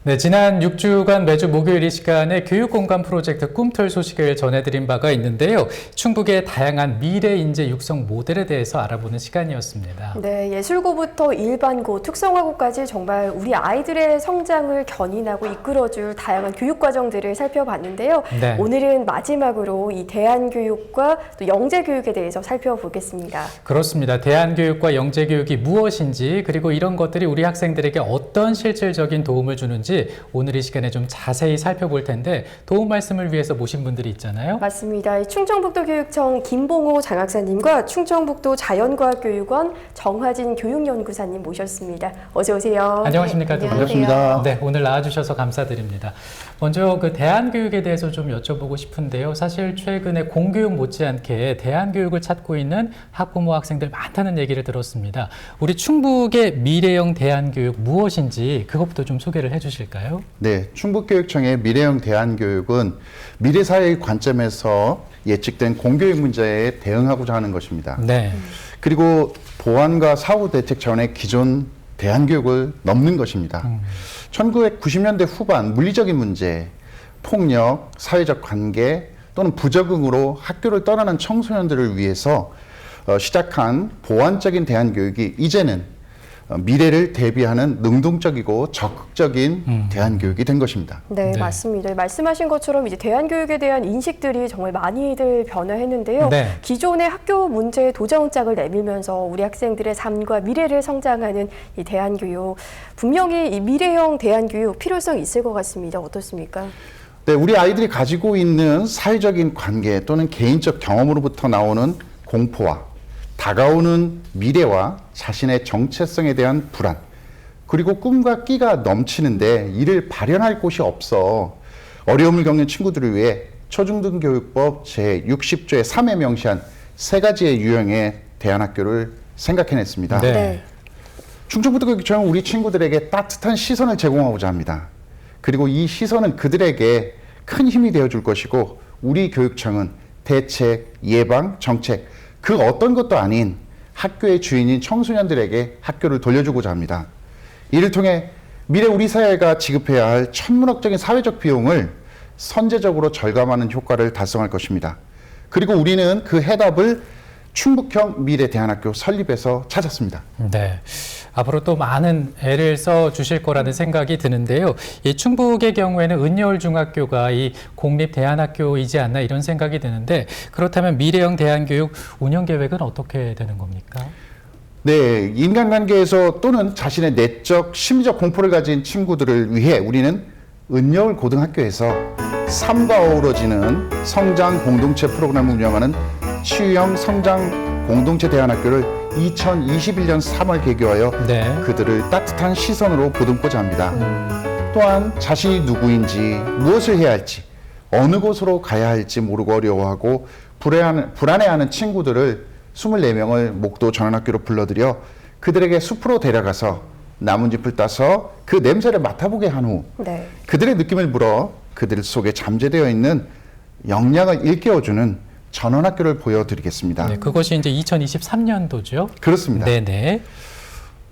네, 지난 6주간 매주 목요일 이 시간에 교육공간 프로젝트 꿈틀 소식을 전해드린 바가 있는데요. 충북의 다양한 미래 인재 육성 모델에 대해서 알아보는 시간이었습니다. 네, 예술고부터 일반고, 특성화고까지 정말 우리 아이들의 성장을 견인하고 이끌어줄 다양한 교육 과정들을 살펴봤는데요. 네. 오늘은 마지막으로 이 대안교육과 또 영재교육에 대해서 살펴보겠습니다. 그렇습니다. 대안교육과 영재교육이 무엇인지, 그리고 이런 것들이 우리 학생들에게 어떤 실질적인 도움을 주는지 오늘 이 시간에 좀 자세히 살펴볼 텐데 도움 말씀을 위해서 모신 분들이 있잖아요. 맞습니다. 충청북도 교육청 김봉호 장학사님과 충청북도 자연과학교육원 정화진 교육연구사님 모셨습니다. 어서 오세요. 안녕하십니까, 두 분. 반갑습니다. 네, 오늘 나와주셔서 감사드립니다. 먼저 그 대안교육에 대해서 좀 여쭤보고 싶은데요. 사실 최근에 공교육 못지않게 대안교육을 찾고 있는 학부모 학생들 많다는 얘기를 들었습니다. 우리 충북의 미래형 대안교육 무엇인지 그것부터 좀 소개를 해주실까요? 네, 충북교육청의 미래형 대안교육은 미래사회의 관점에서 예측된 공교육 문제에 대응하고자 하는 것입니다. 네. 그리고 보완과 사후 대책 차원의 기존 대안교육을 넘는 것입니다. 1990년대 후반 물리적인 문제, 폭력, 사회적 관계 또는 부적응으로 학교를 떠나는 청소년들을 위해서 시작한 보완적인 대안교육이 이제는 미래를 대비하는 능동적이고 적극적인 대안교육이 된 것입니다. 네, 네. 맞습니다. 말씀하신 것처럼 이제 대안교육에 대한 인식들이 정말 많이들 변화했는데요. 네. 기존의 학교 문제에 도전장을 내밀면서 우리 학생들의 삶과 미래를 성장하는 이 대안교육, 분명히 이 미래형 대안교육 필요성이 있을 것 같습니다. 어떻습니까? 네, 우리 아이들이 가지고 있는 사회적인 관계 또는 개인적 경험으로부터 나오는 공포와 다가오는 미래와 자신의 정체성에 대한 불안, 그리고 꿈과 끼가 넘치는데 이를 발현할 곳이 없어 어려움을 겪는 친구들을 위해 초중등교육법 제60조의 3에 명시한 세 가지의 유형의 대안학교를 생각해냈습니다. 네. 네. 충청북도교육청은 우리 친구들에게 따뜻한 시선을 제공하고자 합니다. 그리고 이 시선은 그들에게 큰 힘이 되어줄 것이고, 우리 교육청은 대책, 예방, 정책 그 어떤 것도 아닌 학교의 주인인 청소년들에게 학교를 돌려주고자 합니다. 이를 통해 미래 우리 사회가 지급해야 할 천문학적인 사회적 비용을 선제적으로 절감하는 효과를 달성할 것입니다. 그리고 우리는 그 해답을 충북형 미래 대안학교 설립에서 찾았습니다. 네. 앞으로 또 많은 애를 써 주실 거라는 생각이 드는데요. 이 충북의 경우에는 은여울 중학교가 이 공립 대안학교이지 않나 이런 생각이 드는데, 그렇다면 미래형 대안교육 운영 계획은 어떻게 되는 겁니까? 네, 인간관계에서 또는 자신의 내적, 심리적 공포를 가진 친구들을 위해 우리는 은여울 고등학교에서 삶과 어우러지는 성장 공동체 프로그램을 운영하는 치유형 성장 공동체 대안학교를 2021년 3월 개교하여 네. 그들을 따뜻한 시선으로 보듬고자 합니다. 또한 자신이 누구인지, 무엇을 해야 할지, 어느 곳으로 가야 할지 모르고 어려워하고 불안해하는 친구들을 24명을 목도 전원학교로 불러들여 그들에게 숲으로 데려가서 나뭇잎을 따서 그 냄새를 맡아보게 한 후 네. 그들의 느낌을 물어 그들 속에 잠재되어 있는 역량을 일깨워주는 전원학교를 보여드리겠습니다. 네, 그것이 이제 2023년도죠. 그렇습니다. 네네.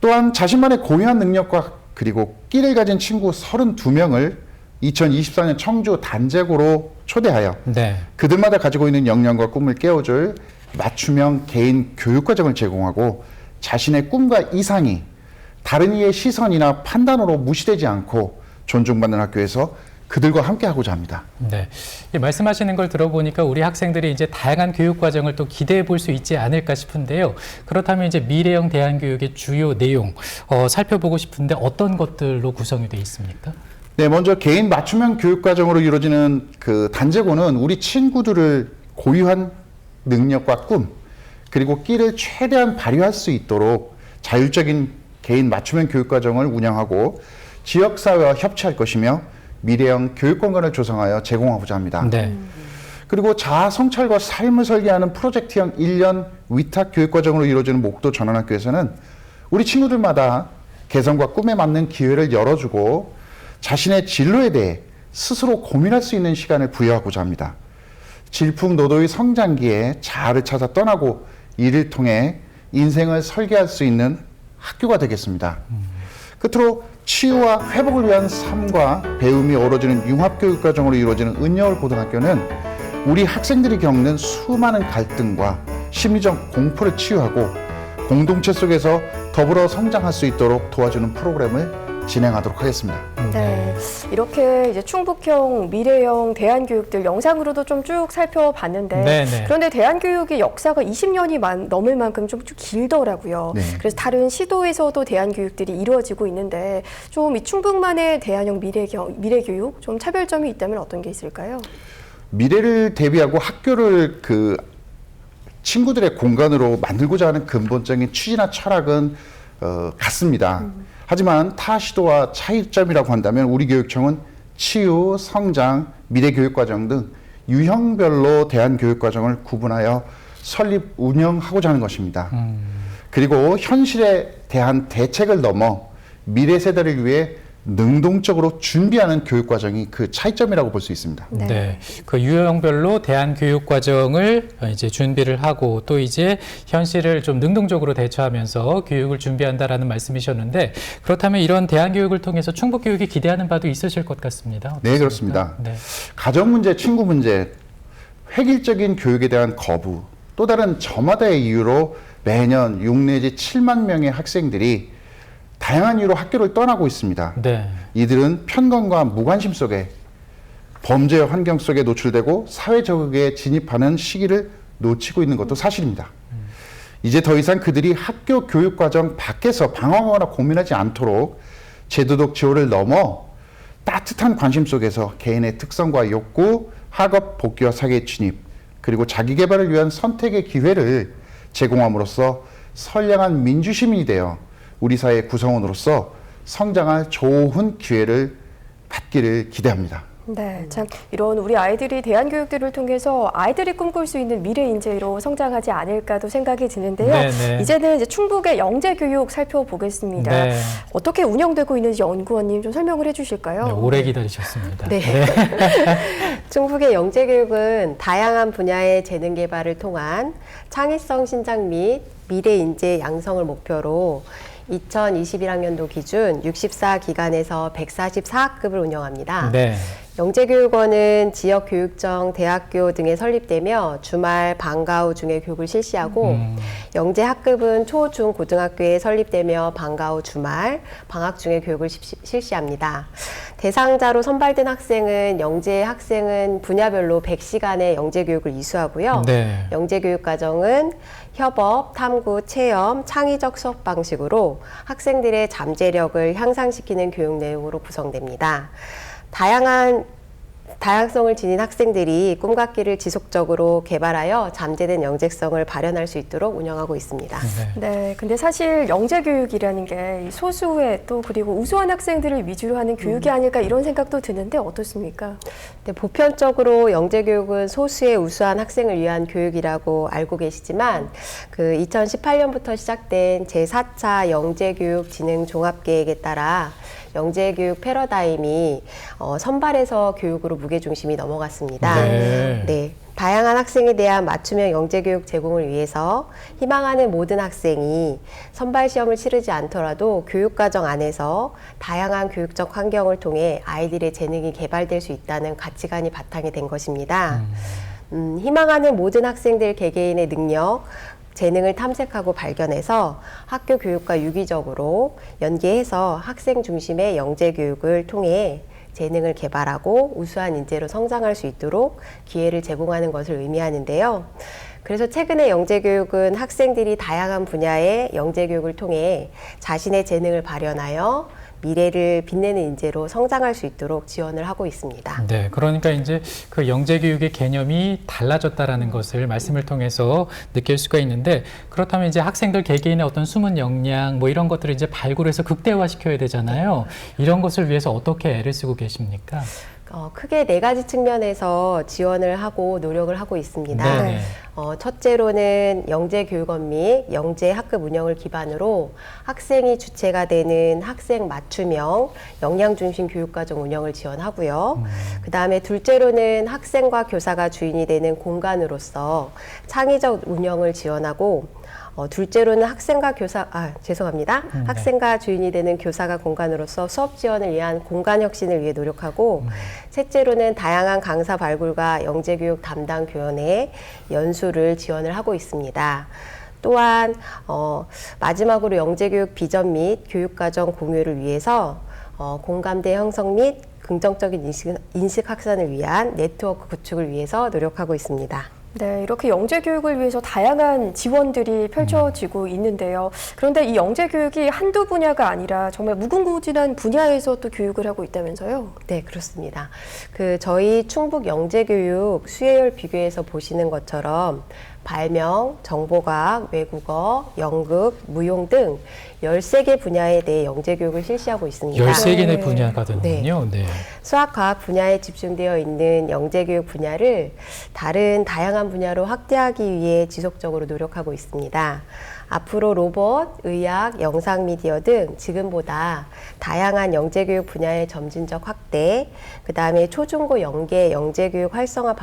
또한 자신만의 고유한 능력과 그리고 끼를 가진 친구 32명을 2024년 청주 단재고로 초대하여 네. 그들마다 가지고 있는 역량과 꿈을 깨워줄 맞춤형 개인 교육과정을 제공하고, 자신의 꿈과 이상이 다른 이의 시선이나 판단으로 무시되지 않고 존중받는 학교에서 그들과 함께 하고자 합니다. 네. 이 말씀하시는 걸 들어보니까 우리 학생들이 이제 다양한 교육 과정을 또 기대해 볼 수 있지 않을까 싶은데요. 그렇다면 이제 미래형 대안교육의 주요 내용 살펴보고 싶은데 어떤 것들로 구성이 되어 있습니까? 네, 먼저 개인 맞춤형 교육과정으로 이루어지는 그 단재고는 우리 친구들을 고유한 능력과 꿈, 그리고 끼를 최대한 발휘할 수 있도록 자율적인 개인 맞춤형 교육과정을 운영하고 지역사회와 협치할 것이며, 미래형 교육공간을 조성하여 제공하고자 합니다. 네. 그리고 자아 성찰과 삶을 설계하는 프로젝트형 1년 위탁 교육과정으로 이루어지는 목도 전원학교에서는 우리 친구들마다 개성과 꿈에 맞는 기회를 열어주고 자신의 진로에 대해 스스로 고민할 수 있는 시간을 부여하고자 합니다. 질풍노도의 성장기에 자아를 찾아 떠나고 이를 통해 인생을 설계할 수 있는 학교가 되겠습니다. 끝으로 치유와 회복을 위한 삶과 배움이 어우러지는 융합교육 과정으로 이루어지는 은여울 고등학교는 우리 학생들이 겪는 수많은 갈등과 심리적 공포를 치유하고 공동체 속에서 더불어 성장할 수 있도록 도와주는 프로그램을 진행하도록 하겠습니다. 네, 이렇게 이제 충북형, 미래형 대안교육들 영상으로도 좀 쭉 살펴봤는데 네네. 그런데 대안교육의 역사가 20년이 넘을 만큼 좀 길더라고요. 네. 그래서 다른 시도에서도 대안교육들이 이루어지고 있는데 좀 이 충북만의 대안형 미래교육 좀 차별점이 있다면 어떤 게 있을까요? 미래를 대비하고 학교를 그 친구들의 공간으로 만들고자 하는 근본적인 취지나 철학은 같습니다. 하지만 타 시도와 차이점이라고 한다면 우리 교육청은 치유, 성장, 미래교육과정 등 유형별로 대안교육과정을 구분하여 설립, 운영하고자 하는 것입니다. 그리고 현실에 대한 대책을 넘어 미래 세대를 위해 능동적으로 준비하는 교육과정이 그 차이점이라고 볼 수 있습니다. 네. 네. 그 유형별로 대안 교육 과정을 이제 준비를 하고 또 이제 현실을 좀 능동적으로 대처하면서 교육을 준비한다라는 말씀이셨는데 그렇다면 이런 대안 교육을 통해서 충북 교육이 기대하는 바도 있으실 것 같습니다. 어떻습니까? 네, 그렇습니다. 네. 가정 문제, 친구 문제, 획일적인 교육에 대한 거부, 또 다른 저마다의 이유로 매년 6 내지 7만 명의 학생들이 다양한 이유로 학교를 떠나고 있습니다. 네. 이들은 편견과 무관심 속에 범죄 환경 속에 노출되고 사회 적응에 진입하는 시기를 놓치고 있는 것도 사실입니다. 이제 더 이상 그들이 학교 교육 과정 밖에서 방황하거나 고민하지 않도록 제도적 지원을 넘어 따뜻한 관심 속에서 개인의 특성과 욕구, 학업 복귀와 사회에 진입, 그리고 자기 개발을 위한 선택의 기회를 제공함으로써 선량한 민주시민이 되어 우리 사회 구성원으로서 성장할 좋은 기회를 받기를 기대합니다. 네, 참 이런 우리 아이들이 대안교육들을 통해서 아이들이 꿈꿀 수 있는 미래 인재로 성장하지 않을까도 생각이 드는데요. 네네. 이제는 이제 충북의 영재교육 살펴보겠습니다. 네. 어떻게 운영되고 있는지 연구원님 좀 설명을 해주실까요? 네, 오래 기다리셨습니다. 네. 충북의 영재교육은 다양한 분야의 재능 개발을 통한 창의성 신장 및 미래 인재 양성을 목표로 2021학년도 기준 64기관에서 144학급을 운영합니다. 네. 영재교육원은 지역교육청, 대학교 등에 설립되며 주말, 방과 후 중에 교육을 실시하고 영재학급은 초, 중, 고등학교에 설립되며 방과 후 주말, 방학 중에 교육을 실시합니다. 대상자로 선발된 학생은 영재 학생은 분야별로 100시간의 영재교육을 이수하고요. 네. 영재교육 과정은 협업, 탐구, 체험, 창의적 수업 방식으로 학생들의 잠재력을 향상시키는 교육 내용으로 구성됩니다. 다양성을 지닌 학생들이 꿈같기를 지속적으로 개발하여 잠재된 영재성을 발현할 수 있도록 운영하고 있습니다. 네. 네, 근데 사실 영재교육이라는 게 소수의 또 그리고 우수한 학생들을 위주로 하는 교육이 아닐까 이런 생각도 드는데 어떻습니까? 네, 보편적으로 영재교육은 소수의 우수한 학생을 위한 교육이라고 알고 계시지만 그 2018년부터 시작된 제4차 영재교육 진행 종합계획에 따라 영재교육 패러다임이 선발에서 교육으로 무게중심이 넘어갔습니다. 네. 네. 다양한 학생에 대한 맞춤형 영재교육 제공을 위해서 희망하는 모든 학생이 선발 시험을 치르지 않더라도 교육과정 안에서 다양한 교육적 환경을 통해 아이들의 재능이 개발될 수 있다는 가치관이 바탕이 된 것입니다. 희망하는 모든 학생들 개개인의 능력, 재능을 탐색하고 발견해서 학교 교육과 유기적으로 연계해서 학생 중심의 영재교육을 통해 재능을 개발하고 우수한 인재로 성장할 수 있도록 기회를 제공하는 것을 의미하는데요. 그래서 최근에 영재교육은 학생들이 다양한 분야의 영재교육을 통해 자신의 재능을 발현하여 미래를 빛내는 인재로 성장할 수 있도록 지원을 하고 있습니다. 네, 그러니까 이제 그 영재교육의 개념이 달라졌다라는 것을 말씀을 통해서 느낄 수가 있는데 그렇다면 이제 학생들 개개인의 어떤 숨은 역량 뭐 이런 것들을 이제 발굴해서 극대화시켜야 되잖아요. 이런 것을 위해서 어떻게 애를 쓰고 계십니까? 크게 4가지 측면에서 지원을 하고 노력을 하고 있습니다. 네네. 첫째로는 영재교육원 및 영재학급 운영을 기반으로 학생이 주체가 되는 학생 맞춤형 역량중심 교육과정 운영을 지원하고요. 그 다음에 둘째로는 학생과 교사가 주인이 되는 공간으로서 창의적 운영을 지원하고 둘째로는 학생과 주인이 되는 교사가 공간으로서 수업 지원을 위한 공간 혁신을 위해 노력하고, 셋째로는 다양한 강사 발굴과 영재교육 담당 교원의 연수를 지원을 하고 있습니다. 또한 마지막으로 영재교육 비전 및 교육과정 공유를 위해서 공감대 형성 및 긍정적인 인식 확산을 위한 네트워크 구축을 위해서 노력하고 있습니다. 네, 이렇게 영재교육을 위해서 다양한 지원들이 펼쳐지고 있는데요. 그런데 이 영재교육이 한두 분야가 아니라 정말 무궁무진한 분야에서 또 교육을 하고 있다면서요? 네, 그렇습니다. 저희 충북 영재교육 수혜율 비교해서 보시는 것처럼 발명, 정보과학, 외국어, 연극, 무용 등 13개 분야에 대해 영재교육을 실시하고 있습니다. 13개의 분야가 되는군요. 네. 수학, 과학 분야에 집중되어 있는 영재교육 분야를 다른 다양한 분야로 확대하기 위해 지속적으로 노력하고 있습니다. 앞으로 로봇, 의학, 영상 미디어 등 지금보다 다양한 영재교육 분야의 점진적 확대, 그 다음에 초중고 연계 영재교육 활성화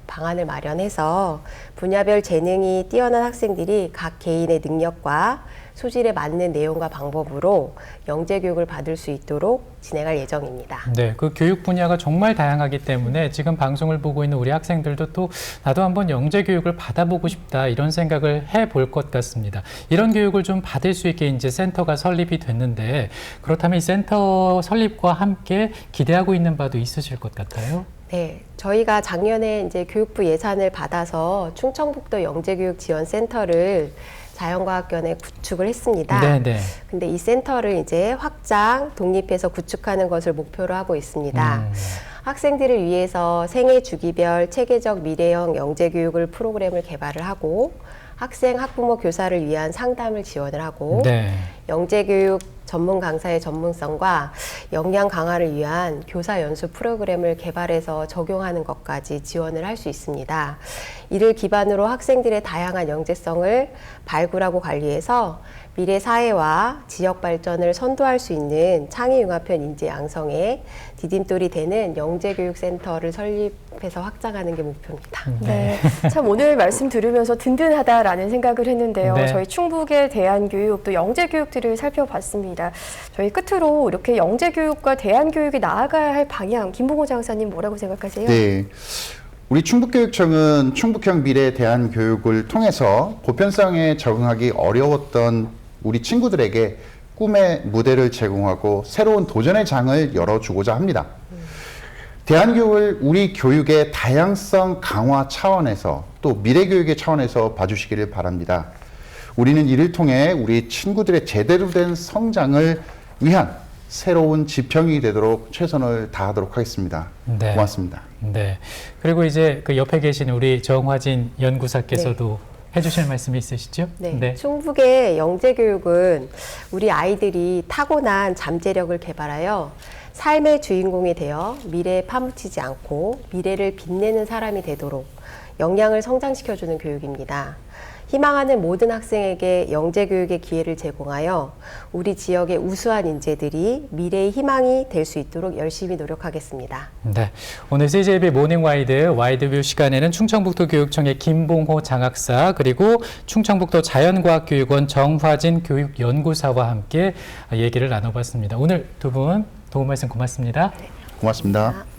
방안을 마련해서 분야별 재능이 뛰어난 학생들이 각 개인의 능력과 소질에 맞는 내용과 방법으로 영재교육을 받을 수 있도록 진행할 예정입니다. 네, 그 교육 분야가 정말 다양하기 때문에 지금 방송을 보고 있는 우리 학생들도 또 나도 한번 영재교육을 받아보고 싶다 이런 생각을 해볼 것 같습니다. 이런 교육을 좀 받을 수 있게 이제 센터가 설립이 됐는데 그렇다면 이 센터 설립과 함께 기대하고 있는 바도 있으실 것 같아요. 네, 저희가 작년에 이제 교육부 예산을 받아서 충청북도 영재교육지원센터를 자연과학견에 구축을 했습니다. 네네. 근데 이 센터를 이제 확장, 독립해서 구축하는 것을 목표로 하고 있습니다. 학생들을 위해서 생애 주기별 체계적 미래형 영재교육을 프로그램을 개발을 하고 학생, 학부모, 교사를 위한 상담을 지원을 하고 네. 영재교육 전문 강사의 전문성과 역량 강화를 위한 교사 연수 프로그램을 개발해서 적용하는 것까지 지원을 할 수 있습니다. 이를 기반으로 학생들의 다양한 영재성을 발굴하고 관리해서 미래 사회와 지역 발전을 선도할 수 있는 창의융합형 인재 양성에 디딤돌이 되는 영재교육센터를 설립해서 확장하는 게 목표입니다. 네. 참 오늘 말씀 들으면서 든든하다라는 생각을 했는데요. 네. 저희 충북의 대안교육 또 영재교육들을 살펴봤습니다. 저희 끝으로 이렇게 영재교육과 대안교육이 나아가야 할 방향, 김봉호 장사님 뭐라고 생각하세요? 네. 우리 충북교육청은 충북형 미래에 대한 교육을 통해서 보편성에 적응하기 어려웠던 우리 친구들에게 꿈의 무대를 제공하고 새로운 도전의 장을 열어주고자 합니다. 대한교육을 우리 교육의 다양성 강화 차원에서 또 미래교육의 차원에서 봐주시기를 바랍니다. 우리는 이를 통해 우리 친구들의 제대로 된 성장을 위한 새로운 지평이 되도록 최선을 다하도록 하겠습니다. 네. 고맙습니다. 네. 그리고 이제 그 옆에 계신 우리 정화진 연구사께서도 해주실 말씀이 있으시죠? 네. 충북의 영재교육은 우리 아이들이 타고난 잠재력을 개발하여 삶의 주인공이 되어 미래에 파묻히지 않고 미래를 빛내는 사람이 되도록 역량을 성장시켜주는 교육입니다. 희망하는 모든 학생에게 영재교육의 기회를 제공하여 우리 지역의 우수한 인재들이 미래의 희망이 될 수 있도록 열심히 노력하겠습니다. 네, 오늘 CJB 모닝 와이드뷰 시간에는 충청북도 교육청의 김봉호 장학사 그리고 충청북도 자연과학교육원 정화진 교육연구사와 함께 얘기를 나눠봤습니다. 오늘 두 분 도움 말씀 고맙습니다. 고맙습니다.